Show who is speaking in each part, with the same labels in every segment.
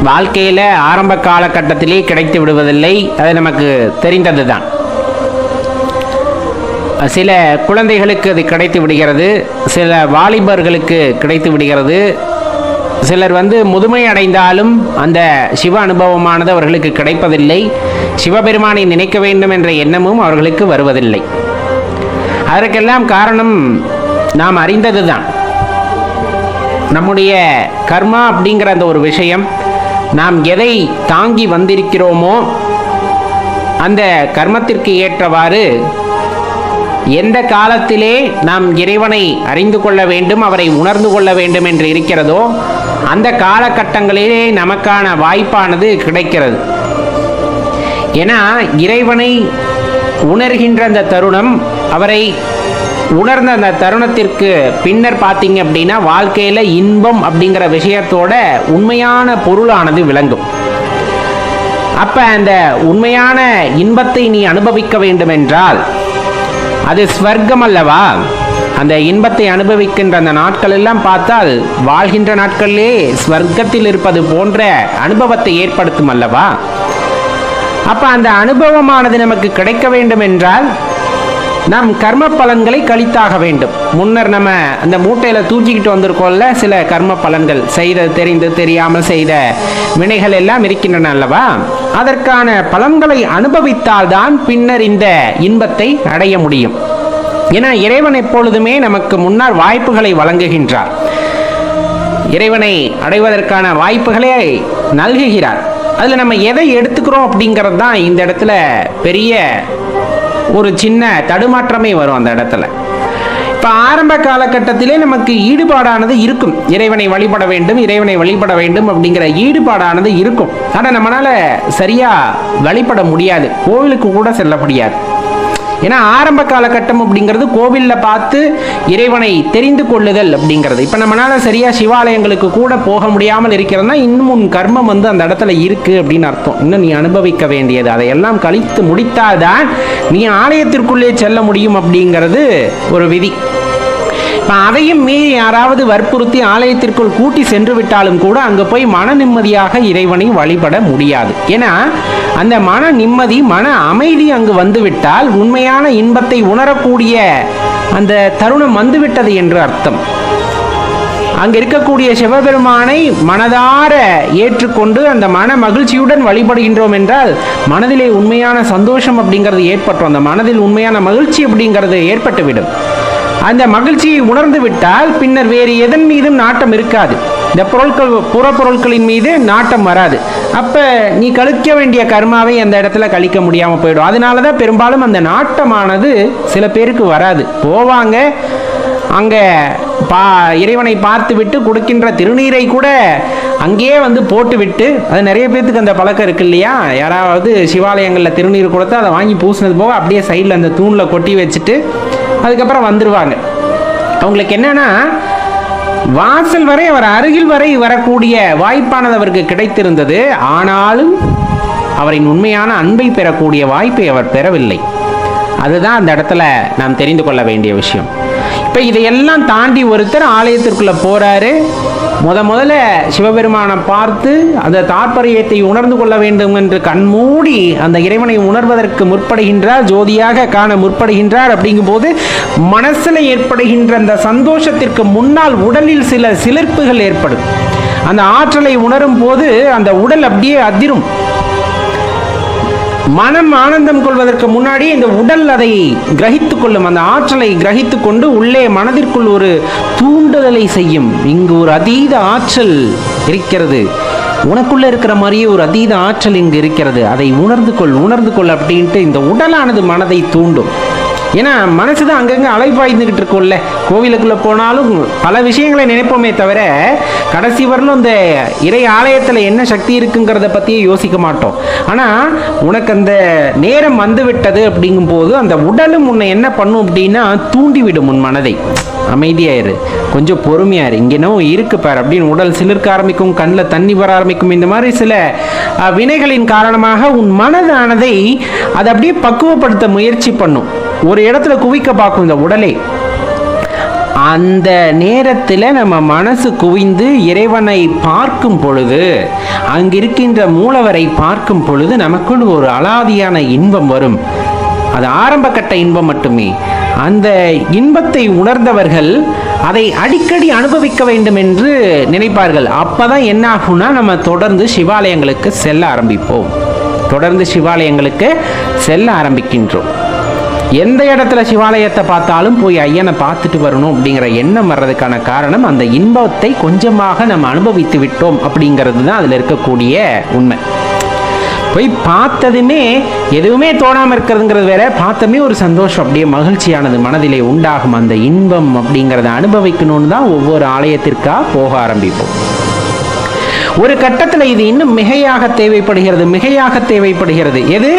Speaker 1: வாழ்க்கையில் ஆரம்ப காலகட்டத்திலே கிடைத்து விடுவதில்லை. அது நமக்கு தெரிந்தது தான். சில குழந்தைகளுக்கு அது கிடைத்து விடுகிறது, சில வாலிபர்களுக்கு கிடைத்து விடுகிறது. சிலர் முதுமை அடைந்தாலும் அந்த சிவ அனுபவமானது அவர்களுக்கு கிடைப்பதில்லை. சிவபெருமானை நினைக்க வேண்டும் என்ற எண்ணமும் அவர்களுக்கு வருவதில்லை. அதற்கெல்லாம் காரணம் நாம் அறிந்தது தான். நம்முடைய கர்மா அப்படிங்கிற அந்த ஒரு விஷயம், நாம் எதை தாங்கி வந்திருக்கிறோமோ அந்த கர்மத்திற்கு ஏற்றவாறு எந்த காலத்திலே நாம் இறைவனை அறிந்து கொள்ள வேண்டும், அவரை உணர்ந்து கொள்ள வேண்டும் என்று இருக்கிறதோ அந்த காலகட்டங்களிலே நமக்கான வாய்ப்பானது கிடைக்கிறது. ஏன்னா இறைவனை உணர்கின்ற அந்த தருணம், அவரை உணர்ந்த அந்த தருணத்திற்கு பின்னர் பார்த்தீங்க அப்படின்னா வாழ்க்கையில் இன்பம் அப்படிங்கிற விஷயத்தோட உண்மையான பொருளானது விளங்கும். அப்போ அந்த உண்மையான இன்பத்தை நீ அனுபவிக்க வேண்டும் என்றால் அது ஸ்வர்க்கம் அல்லவா? அந்த இன்பத்தை அனுபவிக்கின்ற அந்த நாட்கள் எல்லாம் பார்த்தால் வாழ்கின்ற நாட்களிலே ஸ்வர்க்கத்தில் இருப்பது போன்ற அனுபவத்தை ஏற்படுத்தும் அல்லவா? அப்போ அந்த அனுபவமானது நமக்கு கிடைக்க வேண்டும் என்றால் நம் கர்ம பலன்களை கழித்தாக வேண்டும். முன்னர் நம்ம அந்த மூட்டையில் தூக்கிக்கிட்டு வந்திருக்கோம்ல, சில கர்ம பலன்கள், செய்த தெரிந்து தெரியாமல் செய்த வினைகள் எல்லாம் இருக்கின்றன அல்லவா? அதற்கான பலன்களை அனுபவித்தால்தான் பின்னர் இந்த இன்பத்தை அடைய முடியும். ஏன்னா இறைவன் எப்பொழுதுமே நமக்கு முன்னால் வாய்ப்புகளை வழங்குகின்றார். இறைவனை அடைவதற்கான வாய்ப்புகளை நல்குகிறார். அதில் நம்ம எதை எடுத்துக்கிறோம் அப்படிங்கிறது தான் இந்த இடத்துல பெரிய ஒரு சின்ன தடுமாற்றமே வரும். அந்த இடத்துல இப்போ ஆரம்ப காலகட்டத்திலே நமக்கு ஈடுபாடானது இருக்கும். இறைவனை வழிபட வேண்டும், இறைவனை வழிபட வேண்டும் அப்படிங்கிற ஈடுபாடானது இருக்கும். ஆனால் நம்மளால் சரியாக வழிபட முடியாது, கோவிலுக்கு கூட செல்ல முடியாது. ஏன்னா ஆரம்ப காலகட்டம் அப்படிங்கிறது கோவிலில் பார்த்து இறைவனை தெரிந்து கொள்ளுதல் அப்படிங்கிறது. இப்போ நம்மளால் சரியாக சிவாலயங்களுக்கு கூட போக முடியாமல் இருக்கிறதுனா இன்னும் உன் கர்மம் அந்த இடத்துல இருக்குது அப்படின்னு அர்த்தம். இன்னும் நீ அனுபவிக்க வேண்டியது, அதையெல்லாம் கழித்து முடித்தால்தான் நீ ஆலயத்திற்குள்ளே செல்ல முடியும் அப்படிங்கிறது ஒரு விதி. இப்போ அதையும் மீறி யாராவது வற்புறுத்தி ஆலயத்திற்குள் கூட்டி சென்று விட்டாலும் கூட அங்கே போய் மன நிம்மதியாக இறைவனை வழிபட முடியாது. ஏன்னா அந்த மன நிம்மதி, மன அமைதி அங்கு வந்துவிட்டால் உண்மையான இன்பத்தை உணரக்கூடிய அந்த தருணம் வந்துவிட்டது என்று அர்த்தம். அங்க இருக்கக்கூடிய சிவபெருமானை மனதார ஏற்றுக்கொண்டு அந்த மன மகிழ்ச்சியுடன் வழிபடுகின்றோம் என்றால் மனதிலே உண்மையான சந்தோஷம் அப்படிங்கிறது ஏற்பட்டோம். அந்த மனதில் உண்மையான மகிழ்ச்சி அப்படிங்கிறது ஏற்பட்டுவிடும். அந்த மகிழ்ச்சியை உணர்ந்து விட்டால் பின்னர் வேறு எதன் மீதும் நாட்டம் இருக்காது. இந்த புறப்பொருட்களின் மீது நாட்டம் வராது. அப்போ நீ கழிக்க வேண்டிய கர்மாவை அந்த இடத்துல கழிக்க முடியாமல் போயிடும். அதனால தான் பெரும்பாலும் அந்த நாட்டமானது சில பேருக்கு வராது. போவாங்க, அங்கே இறைவனை பார்த்து விட்டு கொடுக்கின்ற திருநீரை கூட அங்கேயே போட்டுவிட்டு, அது நிறைய பேர்த்துக்கு அந்த பழக்கம் இருக்கு இல்லையா? யாராவது சிவாலயங்களில் திருநீர் கொடுத்து அதை வாங்கி பூசினது போக அப்படியே சைடில் அந்த தூணில் கொட்டி வச்சுட்டு அதுக்கப்புறம் வந்துடுவாங்க. அவங்களுக்கு என்னன்னா வாசல் வரை, அவர் அருகில் வரை வரக்கூடிய வாய்ப்பானது அவருக்கு கிடைத்திருந்தது. ஆனாலும் அவரின் உண்மையான அன்பை பெறக்கூடிய வாய்ப்பை அவர் பெறவில்லை. அதுதான் அந்த இடத்துல நாம் தெரிந்து கொள்ள வேண்டிய விஷயம். இப்போ இதையெல்லாம் தாண்டி ஒருத்தர் ஆலயத்திற்குள்ளே போகிறாரு. முதல்ல சிவபெருமானை பார்த்து அந்த தாற்பயத்தை உணர்ந்து கொள்ள வேண்டும் என்று கண்மூடி அந்த இறைவனை உணர்வதற்கு முற்படுகின்றார், ஜோதியாக காண முற்படுகின்றார். அப்படிங்கும்போது மனசில் ஏற்படுகின்ற அந்த சந்தோஷத்திற்கு முன்னால் உடலில் சில சிலிர்ப்புகள் ஏற்படும். அந்த ஆற்றலை உணரும் போது அந்த உடல் அப்படியே அதிரும். மனம் ஆனந்தம் கொள்வதற்கு முன்னாடி இந்த உடல் அதை கிரகித்துக் கொள்ளும். அந்த ஆற்றலை கிரகித்து கொண்டு உள்ளே மனதிற்குள் ஒரு தூண்டுதலை செய்யும். இங்கு ஒரு அதீத ஆற்றல் இருக்கிறது, உனக்குள்ள இருக்கிற மாதிரியே ஒரு அதீத ஆற்றல் இங்கு இருக்கிறது, அதை உணர்ந்து கொள் அப்படின்ட்டு இந்த உடலானது மனதை தூண்டும். ஏன்னா மனசு தான் அங்கங்கே அலைப்பாய்ந்துக்கிட்டு இருக்கும்ல. கோவிலுக்குள்ளே போனாலும் பல விஷயங்களை நினைப்போமே தவிர கடைசி வரலும் அந்த இறை ஆலயத்தில் என்ன சக்தி இருக்குங்கிறத பற்றியே யோசிக்க மாட்டோம். ஆனால் உனக்கு அந்த நேரம் வந்துவிட்டது அப்படிங்கும்போது அந்த உடலும் உன்னை என்ன பண்ணும் அப்படின்னா தூண்டிவிடும். உன் மனதை அமைதியாயிரு, கொஞ்சம் பொறுமையாரு, இங்கேனோ இருக்கு பார் அப்படின்னு உடல் சிலிர்க்க ஆரம்பிக்கும், கண்ணில் தண்ணி வர ஆரம்பிக்கும். இந்த மாதிரி சில வினைகளின் காரணமாக உன் மனதானதை அதை அப்படியே பக்குவப்படுத்த முயற்சி பண்ணும். ஒரு இடத்துல குவிக்க பார்க்கும் இந்த உடலை. அந்த நேரத்தில் நம்ம மனசு குவிந்து இறைவனை பார்க்கும் பொழுது, அங்கிருக்கின்ற மூலவரை பார்க்கும் பொழுது நமக்குள் ஒரு அலாதியான இன்பம் வரும். அது ஆரம்ப கட்ட இன்பம் மட்டுமே. அந்த இன்பத்தை உணர்ந்தவர்கள் அதை அடிக்கடி அனுபவிக்க வேண்டும் என்று நினைப்பார்கள். அப்பதான் என்ன ஆகும்னா, நம்ம தொடர்ந்து சிவாலயங்களுக்கு செல்ல ஆரம்பிப்போம். தொடர்ந்து சிவாலயங்களுக்கு செல்ல ஆரம்பிக்கின்றோம். எந்த இடத்துல சிவாலயத்தை பார்த்தாலும் போய் ஐயனை பார்த்துட்டு வரணும் அப்படிங்கிற எண்ணம் வர்றதுக்கான காரணம், அந்த இன்பத்தை கொஞ்சமாக நம்ம அனுபவித்து விட்டோம் அப்படிங்கிறது தான் அதில் இருக்கக்கூடிய உண்மை. போய் பார்த்ததுமே எதுவுமே தோணாமல் இருக்கிறதுங்கிறது வேற, பார்த்தமே ஒரு சந்தோஷம், அப்படியே மகிழ்ச்சியானது மனதிலே உண்டாகும். அந்த இன்பம் அப்படிங்கிறத அனுபவிக்கணும்னு தான் ஒவ்வொரு ஆலயத்திற்காக போக ஆரம்பிப்போம். ஒரு கட்டத்தில் இது இன்னும் மிகையாக தேவைப்படுகிறது. எது?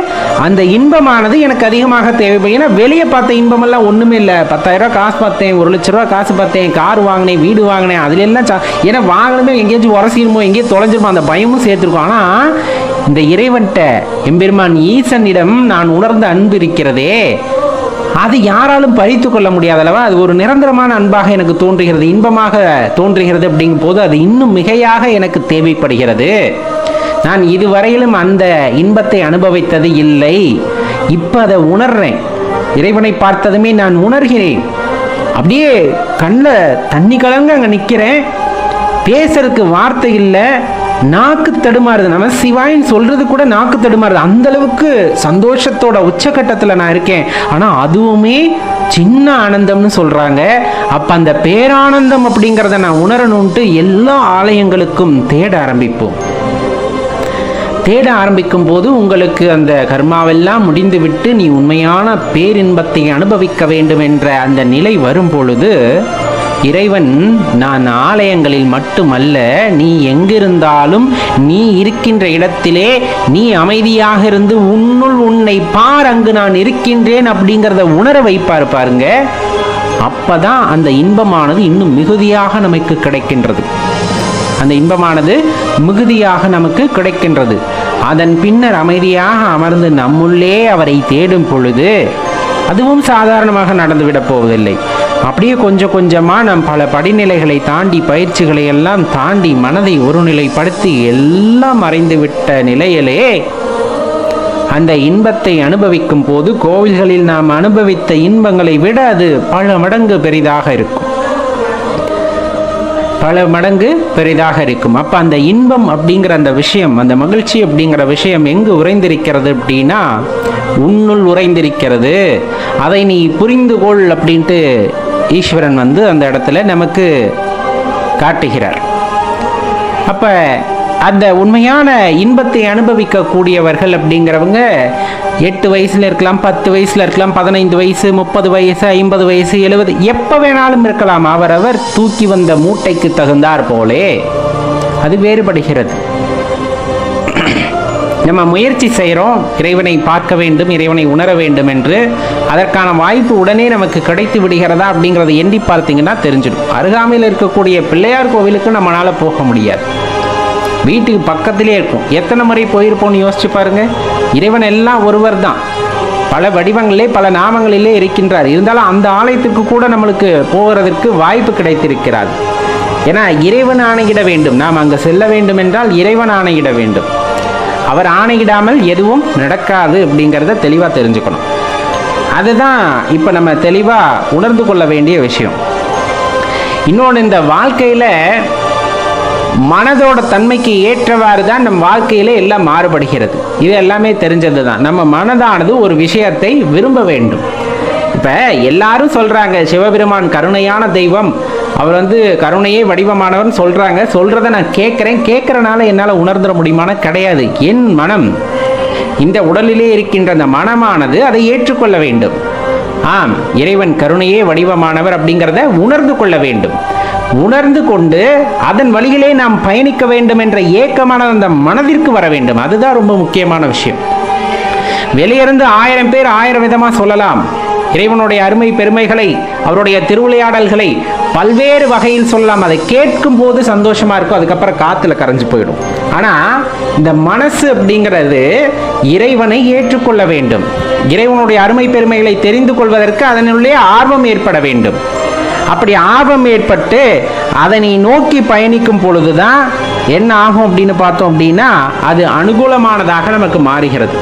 Speaker 1: அந்த இன்பமானது எனக்கு அதிகமாக தேவைப்படும். ஏன்னா வெளியே பார்த்த இன்பமெல்லாம் ஒன்றுமே இல்லை. 10,000 ரூபா காசு பார்த்தேன், 1 லட்ச ரூபா காசு பார்த்தேன், கார் வாங்கினேன், வீடு வாங்கினேன், அதுல எல்லாம் ஏன்னா வாங்கணுமே, எங்கேயாச்சும் உரசிடுமோ, எங்கேயும் தொலைஞ்சிருமோ, அந்த பயமும் சேர்த்துருக்கும். ஆனால் இந்த இறைவன்கிட்ட, எம்பெருமான் ஈசனிடம் நான் உணர்ந்த அன்பு இருக்கிறதே, அது யாராலும் பழித்து கொள்ள முடியாதளவா. அது ஒரு நிரந்தரமான அன்பாக எனக்கு தோன்றுகிறது, இன்பமாக தோன்றுகிறது. அப்படிங்கும் போது அது இன்னும் மிகையாக எனக்கு தேவைப்படுகிறது. நான் இதுவரையிலும் அந்த இன்பத்தை அனுபவித்தது இல்லை, இப்போ அதை உணர்றேன். இறைவனை பார்த்ததுமே நான் உணர்கிறேன். அப்படியே கண்ணில் தண்ணி கலங்க அங்கே நிற்கிறேன். பேசுறதுக்கு வார்த்தை இல்லை, நாக்கு தடுமாறுது. நம்ம சிவாயின்னு சொல்றது கூட நாக்கு தடுமாறுது. அந்த அளவுக்கு சந்தோஷத்தோட உச்சகட்டத்தில் நான் இருக்கேன். ஆனால் அதுவுமே சின்ன ஆனந்தம்னு சொல்றாங்க. அப்ப அந்த பேரானந்தம் அப்படிங்கிறத நான் உணரணும்ட்டு எல்லா ஆலயங்களுக்கும் தேட ஆரம்பிக்கும் போது உங்களுக்கு அந்த கர்மாவெல்லாம் முடிந்துவிட்டு நீ உண்மையான பேரின்பத்தை அனுபவிக்க வேண்டும் என்ற அந்த நிலை வரும் பொழுது, இறைவன் நான் ஆலயங்களில் மட்டுமல்ல, நீ எங்கிருந்தாலும் நீ இருக்கின்ற இடத்திலே நீ அமைதியாக இருந்து உன்னுள் உன்னை பார், அங்கு நான் இருக்கின்றேன் அப்படிங்கிறத உணர வைப்பார் பாருங்க. அப்பதான் அந்த இன்பமானது இன்னும் மிகுதியாக நமக்கு கிடைக்கின்றது. அதன் பின்னர் அமைதியாக அமர்ந்து நம்முள்ளே அவரை தேடும் பொழுது அதுவும் சாதாரணமாக நடந்துவிடப் போவதில்லை. அப்படியே கொஞ்சம் கொஞ்சமாக நம் பல படிநிலைகளை தாண்டி, பயிற்சிகளை எல்லாம் தாண்டி, மனதை ஒருநிலைப்படுத்தி எல்லாம் மறைந்துவிட்ட நிலையிலே அந்த இன்பத்தை அனுபவிக்கும் போது, கோவில்களில் நாம் அனுபவித்த இன்பங்களை விட அது பல மடங்கு பெரிதாக இருக்கும். அப்ப அந்த இன்பம் அப்படிங்கிற அந்த விஷயம், அந்த மகிழ்ச்சி அப்படிங்கிற விஷயம் எங்கு உறைந்திருக்கிறது அப்படின்னா, உன்னுள் உறைந்திருக்கிறது. அதை நீ புரிந்து கொள் அப்படின்ட்டு ஈஸ்வரன் அந்த இடத்துல நமக்கு காட்டுகிறார். அப்ப அந்த உண்மையான இன்பத்தை அனுபவிக்க கூடியவர்கள் அப்படிங்கிறவங்க 8 வயசுல இருக்கலாம், 10 வயசுல இருக்கலாம், 15 வயசு, 30 வயசு, 50 வயசு, 70, எப்ப வேணாலும் இருக்கலாம். அவரவர் தூக்கி வந்த மூட்டைக்கு தகுந்தார் போலே அது வேறுபடுகிறது. நம்ம முயற்சி செய்கிறோம், இறைவனை பார்க்க வேண்டும், இறைவனை உணர வேண்டும் என்று. அதற்கான வாய்ப்பு உடனே நமக்கு கிடைத்து விடுகிறதா அப்படிங்கிறத எண்ணி பார்த்தீங்கன்னா தெரிஞ்சிடும். அருகாமையில் இருக்கக்கூடிய பிள்ளையார் கோவிலுக்கு நம்மளால போக முடியாது, வீட்டுக்கு பக்கத்திலே இருக்கும். எத்தனை முறை போயிருப்போம்னு யோசிச்சு பாருங்க. இறைவன் எல்லாம் ஒருவர் தான், பல வடிவங்களிலே பல நாமங்களிலே இருக்கின்றார். இருந்தாலும் அந்த ஆலயத்துக்கு கூட நம்மளுக்கு போகிறதுக்கு வாய்ப்பு கிடைத்திருக்கிறார். ஏன்னா இறைவன் ஆணையிட வேண்டும். நாம் அங்கே செல்ல வேண்டும் என்றால் இறைவன் ஆணையிட வேண்டும். அவர் ஆணையிடாமல் எதுவும் நடக்காது அப்படிங்கிறத தெளிவாக தெரிஞ்சுக்கணும். அதுதான் இப்போ நம்ம தெளிவாக உணர்ந்து கொள்ள வேண்டிய விஷயம். இன்னொன்று, இந்த வாழ்க்கையில் மனதோட தன்மைக்கு ஏற்றவாறு தான் நம் வாழ்க்கையிலே எல்லாம் மாறுபடுகிறது. இது எல்லாமே தெரிஞ்சது தான். நம்ம மனதானது ஒரு விஷயத்தை விரும்ப வேண்டும். இப்போ எல்லாரும் சொல்கிறாங்க சிவபெருமான் கருணையான தெய்வம், அவர் கருணையே வடிவமானவர்னு சொல்கிறாங்க. சொல்கிறத நான் கேட்குறனால என்னால் உணர்ந்துட முடியுமான? கிடையாது. என் மனம், இந்த உடலிலே இருக்கின்ற அந்த மனமானது அதை ஏற்றுக்கொள்ள வேண்டும். ஆம், இறைவன் கருணையே வடிவமானவர் அப்படிங்கிறத உணர்ந்து கொள்ள வேண்டும். உணர்ந்து கொண்டு அதன் வழியிலே நாம் பயணிக்க வேண்டும் என்ற ஏக்கமான அந்த மனதிற்கு வர வேண்டும். அதுதான் ரொம்ப முக்கியமான விஷயம். வெளியிருந்து 1000 பேர் 1000 விதமாக சொல்லலாம். இறைவனுடைய அருமை பெருமைகளை, அவருடைய திருவிளையாடல்களை பல்வேறு வகையில் சொல்லலாம். அதை கேட்கும் போது சந்தோஷமா இருக்கும், அதுக்கப்புறம் காத்துல கரைஞ்சு போயிடும். ஆனா இந்த மனசு அப்படிங்கிறது இறைவனை ஏற்றுக்கொள்ள வேண்டும். இறைவனுடைய அருமை பெருமைகளை தெரிந்து கொள்வதற்கு அதனுள்ளே ஆர்வம் ஏற்பட வேண்டும். அப்படி ஆர்வம் ஏற்பட்டு அதனை நோக்கி பயணிக்கும் பொழுதுதான் என்ன ஆகும் அப்படின்னு பார்த்தோம் அப்படின்னா அது அனுகூலமானதாக நமக்கு மாறுகிறது.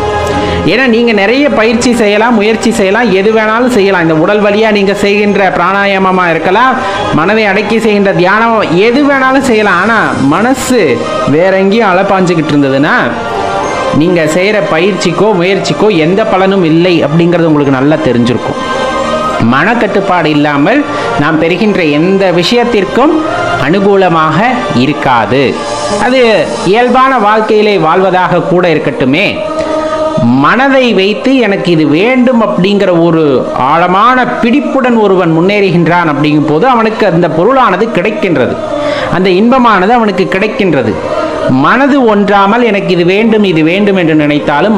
Speaker 1: ஏன்னா நீங்க நிறைய பயிற்சி செய்யலாம், முயற்சி செய்யலாம், எது வேணாலும் செய்யலாம். இந்த உடல் வழியா நீங்க செய்கின்ற பிராணாயாமமா இருக்கலாம், மனதை அடக்கி செய்கின்ற தியானம், எது வேணாலும் செய்யலாம். ஆனா மனசு வேற எங்கேயும் அலப்பாஞ்சுக்கிட்டு இருந்ததுன்னா நீங்க செய்யற பயிற்சிக்கோ முயற்சிக்கோ எந்த பலனும் இல்லை அப்படிங்கிறது உங்களுக்கு நல்லா தெரிஞ்சிருக்கும். மனக்கட்டுப்பாடு இல்லாமல் நாம் பெறுகின்ற எந்த விஷயத்திற்கும் அனுகூலமாக இருக்காது. அது இயல்பான வாழ்க்கையிலே வாழ்வதாக கூட இருக்கட்டுமே, மனதை வைத்து எனக்கு இது வேண்டும் அப்படிங்கிற ஒரு ஆழமான பிடிப்புடன் ஒருவன் முன்னேறுகின்றான் அப்படிங்கும் போது அவனுக்கு அந்த பொருளானது கிடைக்கின்றது, அந்த இன்பமானது அவனுக்கு கிடைக்கின்றது. மனது ஒன்றாமல் எனக்கு இது வேண்டும் இது வேண்டும் என்று நினைத்தாலும்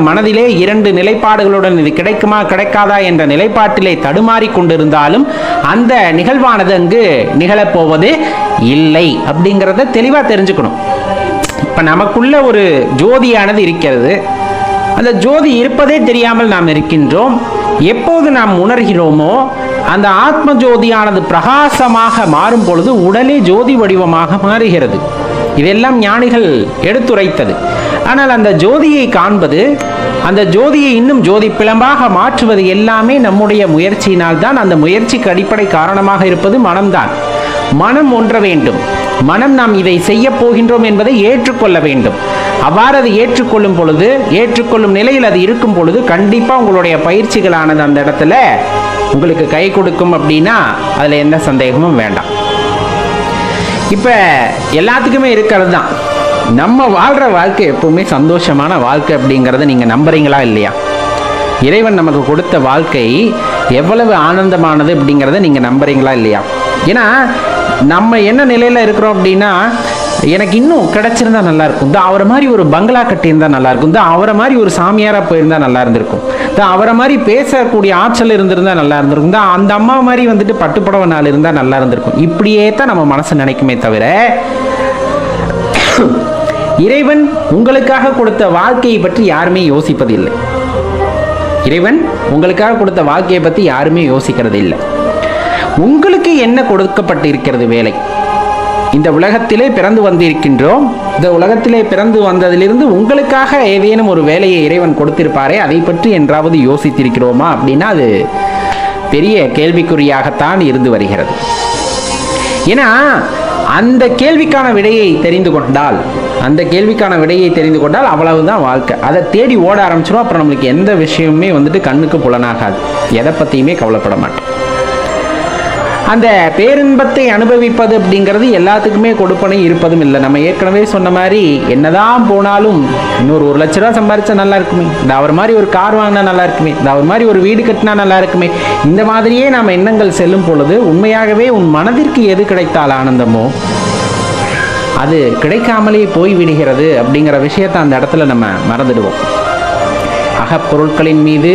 Speaker 1: மனதிலே இரண்டு நிலைப்பாடுகளுடன் இது கிடைக்குமா கிடைக்காதா என்ற நிலைப்பாட்டிலே தடுமாறி கொண்டிருந்தாலும் அந்த நிகழ்வானது அங்கு நிகழப்போவது இல்லை அப்படிங்கிறத தெளிவாக தெரிஞ்சுக்கணும். இப்போ நமக்குள்ள ஒரு ஜோதியானது இருக்கிறது, அந்த ஜோதி இருப்பதே தெரியாமல் நாம் இருக்கின்றோம். எப்போது நாம் உணர்கிறோமோ அந்த ஆத்ம ஜோதியானது பிரகாசமாக மாறும் பொழுது உடலே ஜோதி வடிவமாக மாறுகிறது. இதெல்லாம் ஞானிகள் எடுத்துரைத்தது. ஆனால் அந்த ஜோதியை காண்பது, அந்த ஜோதியை இன்னும் ஜோதி பிளம்பாக மாற்றுவது எல்லாமே நம்முடைய முயற்சியினால் தான். அந்த முயற்சிக்கு அடிப்படை காரணமாக இருப்பது மனம்தான். மனம் ஒன்ற வேண்டும். மனம் நாம் இதை செய்ய போகின்றோம் என்பதை ஏற்றுக்கொள்ள வேண்டும். அவ்வாறு அதை ஏற்றுக்கொள்ளும் பொழுது, ஏற்றுக்கொள்ளும் நிலையில் அது இருக்கும் பொழுது கண்டிப்பாக உங்களுடைய பயிற்சிகளானது அந்த இடத்துல உங்களுக்கு கை கொடுக்கும் அப்படின்னா அதில் எந்த சந்தேகமும் வேண்டாம். இப்போ எல்லாத்துக்குமே இருக்கிறது தான், நம்ம வாழ்கிற வாழ்க்கை எப்பவுமே சந்தோஷமான வாழ்க்கை அப்படிங்கிறத நீங்கள் நம்புறீங்களா இல்லையா? இறைவன் நமக்கு கொடுத்த வாழ்க்கை எவ்வளவு ஆனந்தமானது அப்படிங்கிறத நீங்கள் நம்புறீங்களா இல்லையா? ஏன்னா நம்ம என்ன நிலையில் இருக்கிறோம் அப்படின்னா, எனக்கு இன்னும் கிடைச்சிருந்தா நல்லா இருக்கும், தான் அவரை மாதிரி ஒரு பங்களா கட்டியிருந்தா நல்லா இருக்கும், தான் அவரை மாதிரி ஒரு சாமியாராக போயிருந்தா நல்லா இருந்திருக்கும், தான் அவரை மாதிரி பேசக்கூடிய ஆற்றல் இருந்திருந்தா நல்லா இருந்திருக்கும், தான் அந்த அம்மா மாதிரி வந்துட்டு பட்டுப்புடவை நாள் இருந்தால் நல்லா இருந்திருக்கும். இப்படியே தான் நம்ம மனசு நினைக்குமே தவிர இறைவன் உங்களுக்காக கொடுத்த வாழ்க்கையை பற்றி யாருமே யோசிப்பதில்லை. இறைவன் உங்களுக்காக கொடுத்த வாழ்க்கையை பற்றி யாருமே யோசிக்கிறது இல்லை. உங்களுக்கு என்ன கொடுக்கப்பட்டு இருக்கிறது வேலை? இந்த உலகத்திலே பிறந்து வந்திருக்கின்றோம். இந்த உலகத்திலே பிறந்து வந்ததிலிருந்து உங்களுக்காக ஏதேனும் ஒரு வேலையை இறைவன் கொடுத்திருப்பாரே, அதை பற்றி என்றாவது யோசித்திருக்கிறோமா அப்படின்னா அது பெரிய கேள்விக்குறியாகத்தான் இருந்து வருகிறது. ஏன்னா அந்த கேள்விக்கான விடையை தெரிந்து கொண்டால், அவ்வளவுதான் வாழ்க்கை. அதை தேடி ஓட ஆரம்பிச்சிடும். அப்புறம் நம்மளுக்கு எந்த விஷயமுமே வந்துட்டு கண்ணுக்கு புலனாகாது, எதை பற்றியுமே கவலைப்பட மாட்டோம். அந்த பேரின்பத்தை அனுபவிப்பது அப்படிங்கிறது எல்லாத்துக்குமே கொடுப்பனை இருப்பதும் இல்லை. நம்ம ஏற்கனவே சொன்ன மாதிரி என்னதான் போனாலும் இன்னொரு 1 லட்ச ரூபா சம்பாதிச்சா நல்லா இருக்குமே, இந்த அவர் மாதிரி ஒரு கார் வாங்கினா நல்லா இருக்குமே, இந்த அவர் மாதிரி ஒரு வீடு கட்டினா நல்லா இருக்குமே, இந்த மாதிரியே நாம் எண்ணங்கள் செல்லும் பொழுது உண்மையாகவே உன் மனதிற்கு எது கிடைத்தால் ஆனந்தமோ அது கிடைக்காமலே போய்விடுகிறது அப்படிங்கிற விஷயத்தை அந்த இடத்துல நம்ம மறந்துடுவோம். அகப்பொருட்களின் மீது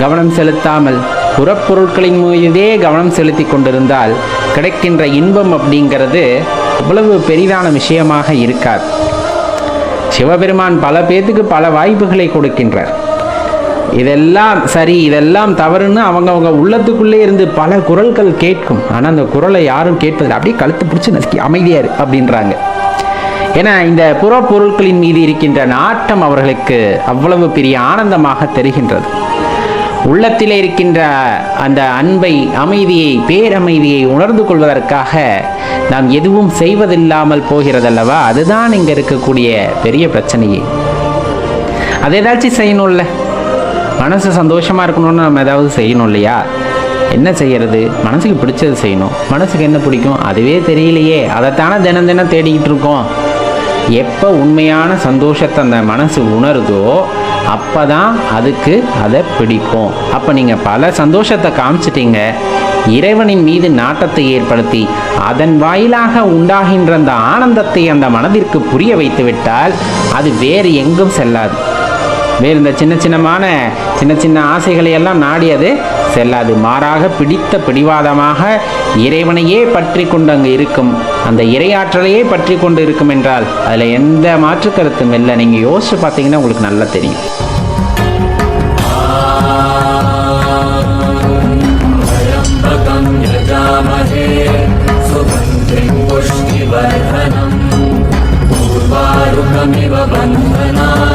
Speaker 1: கவனம் செலுத்தாமல் புறப்பொருட்களின் மீதே கவனம் செலுத்தி கொண்டிருந்தால் கிடைக்கின்ற இன்பம் அப்படிங்கிறது அவ்வளவு பெரிதான விஷயமாக இருக்காது. சிவபெருமான் பல பேத்துக்கு பல வாய்ப்புகளை கொடுக்கின்றார். இதெல்லாம் சரி, இதெல்லாம் தவறுன்னு அவங்க உள்ளத்துக்குள்ளே இருந்து பல குரல்கள் கேட்கும். ஆனால் அந்த குரலை யாரும் கேட்பதில்லை. அப்படியே கழுத்து பிடிச்சி நசுக்கி அமைதியாரு அப்படின்றாங்க. ஏன்னா இந்த புறப்பொருட்களின் மீது இருக்கின்ற நாட்டம் அவர்களுக்கு அவ்வளவு பெரிய ஆனந்தமாக தெரிகின்றது. உள்ளத்திலே இருக்கின்ற அந்த அன்பை, அமைதியை, பேரமைதியை உணர்ந்து கொள்வதற்காக நாம் எதுவும் செய்வதில்லாமல் போகிறதல்லவா? அதுதான் இங்கே இருக்கக்கூடிய பெரிய பிரச்சனையே. அது ஏதாச்சும் செய்யணும்ல, மனசு சந்தோஷமாக இருக்கணும்னு நம்ம ஏதாவது செய்யணும் இல்லையா? என்ன செய்யறது? மனசுக்கு பிடிச்சது செய்யணும். மனசுக்கு என்ன பிடிக்கும் அதுவே தெரியலையே, அதைத்தானே தினம் தினம் தேடிக்கிட்டு இருக்கோம். எப்போ உண்மையான சந்தோஷத்தை அந்த மனசு உணருதோ அப்போ தான் அதுக்கு அதை பிடிக்கும். அப்போ நீங்கள் பல சந்தோஷத்தை காமிச்சிட்டீங்க, இறைவனின் மீது நாட்டத்தை ஏற்படுத்தி அதன் வாயிலாக உண்டாகின்ற அந்த ஆனந்தத்தை அந்த மனதிற்கு புரிய வைத்து விட்டால் அது வேறு எங்கும் செல்லாது. வேறு இந்த சின்ன சின்ன ஆசைகளை எல்லாம் நாடி அது செல்லாது. மாறாக பிடித்த பிடிவாதமாக இறைவனையே பற்றி கொண்டு அங்கே இருக்கும், அந்த இறையாற்றலையே பற்றி கொண்டு இருக்கும் என்றால் அதில் எந்த மாற்று கருத்தும் இல்லை. நீங்கள் யோசிச்சு பார்த்தீங்கன்னா உங்களுக்கு நல்லா தெரியும்.
Speaker 2: यजामहे सुगन्धिं पुष्टिवर्धनम् उर्वारुकमिव बन्धनात्